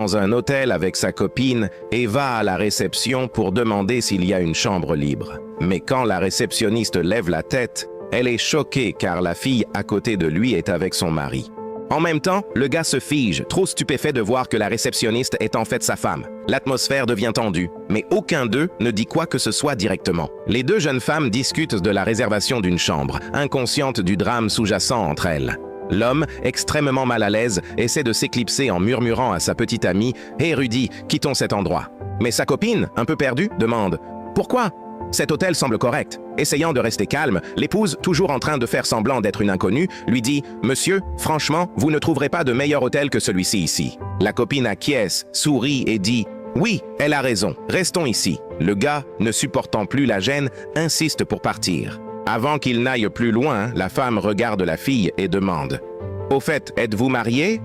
dans un hôtel avec sa copine et va à la réception pour demander s'il y a une chambre libre. Mais quand la réceptionniste lève la tête, elle est choquée car la fille à côté de lui est avec son mari. En même temps, le gars se fige, trop stupéfait de voir que la réceptionniste est en fait sa femme. L'atmosphère devient tendue, mais aucun d'eux ne dit quoi que ce soit directement. Les deux jeunes femmes discutent de la réservation d'une chambre, inconscientes du drame sous-jacent entre elles. L'homme, extrêmement mal à l'aise, essaie de s'éclipser en murmurant à sa petite amie « Hé Rudy, quittons cet endroit ». Mais sa copine, un peu perdue, demande « Pourquoi ? Cet hôtel semble correct ». Essayant de rester calme, l'épouse, toujours en train de faire semblant d'être une inconnue, lui dit « Monsieur, franchement, vous ne trouverez pas de meilleur hôtel que celui-ci ici ». La copine acquiesce, sourit et dit « Oui, elle a raison, restons ici ». Le gars, ne supportant plus la gêne, insiste pour partir. Avant qu'il n'aille plus loin, la femme regarde la fille et demande « Au fait, êtes-vous mariés ?»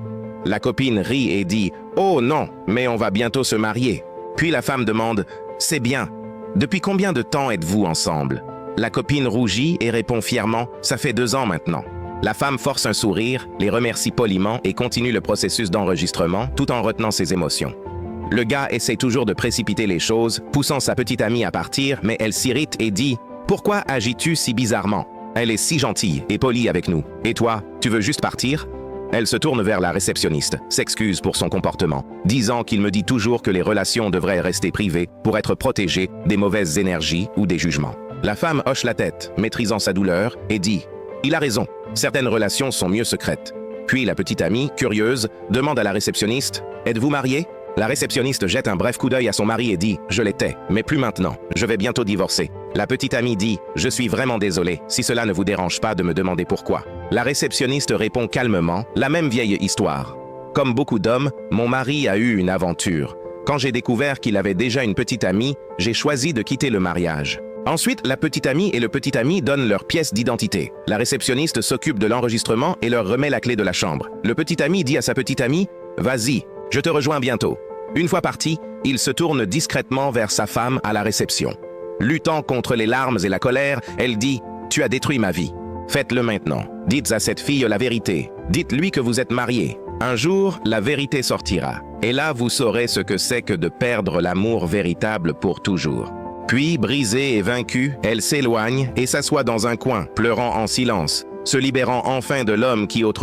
La copine rit et dit « Oh non, mais on va bientôt se marier ». Puis la femme demande « C'est bien. Depuis combien de temps êtes-vous ensemble ?» La copine rougit et répond fièrement « Ça fait 2 ans maintenant ». La femme force un sourire, les remercie poliment et continue le processus d'enregistrement tout en retenant ses émotions. Le gars essaie toujours de précipiter les choses, poussant sa petite amie à partir, mais elle s'irrite et dit « Pourquoi agis-tu si bizarrement? Elle est si gentille et polie avec nous. Et toi, tu veux juste partir ?» Elle se tourne vers la réceptionniste, s'excuse pour son comportement, disant qu'il me dit toujours que les relations devraient rester privées pour être protégées des mauvaises énergies ou des jugements. La femme hoche la tête, maîtrisant sa douleur, et dit « Il a raison, certaines relations sont mieux secrètes. » Puis la petite amie, curieuse, demande à la réceptionniste « Êtes-vous mariée ?» La réceptionniste jette un bref coup d'œil à son mari et dit « Je l'étais, mais plus maintenant, je vais bientôt divorcer. » La petite amie dit « Je suis vraiment désolée, si cela ne vous dérange pas de me demander pourquoi. » La réceptionniste répond calmement « La même vieille histoire. Comme beaucoup d'hommes, mon mari a eu une aventure. Quand j'ai découvert qu'il avait déjà une petite amie, j'ai choisi de quitter le mariage. » Ensuite, la petite amie et le petit ami donnent leurs pièces d'identité. La réceptionniste s'occupe de l'enregistrement et leur remet la clé de la chambre. Le petit ami dit à sa petite amie « Vas-y, je te rejoins bientôt. » Une fois parti, il se tourne discrètement vers sa femme à la réception. Luttant contre les larmes et la colère, elle dit « Tu as détruit ma vie. Faites-le maintenant. Dites à cette fille la vérité. Dites-lui que vous êtes mariés. Un jour, la vérité sortira. Et là, vous saurez ce que c'est que de perdre l'amour véritable pour toujours. » Puis, brisée et vaincue, elle s'éloigne et s'assoit dans un coin, pleurant en silence, se libérant enfin de l'homme qui autrefois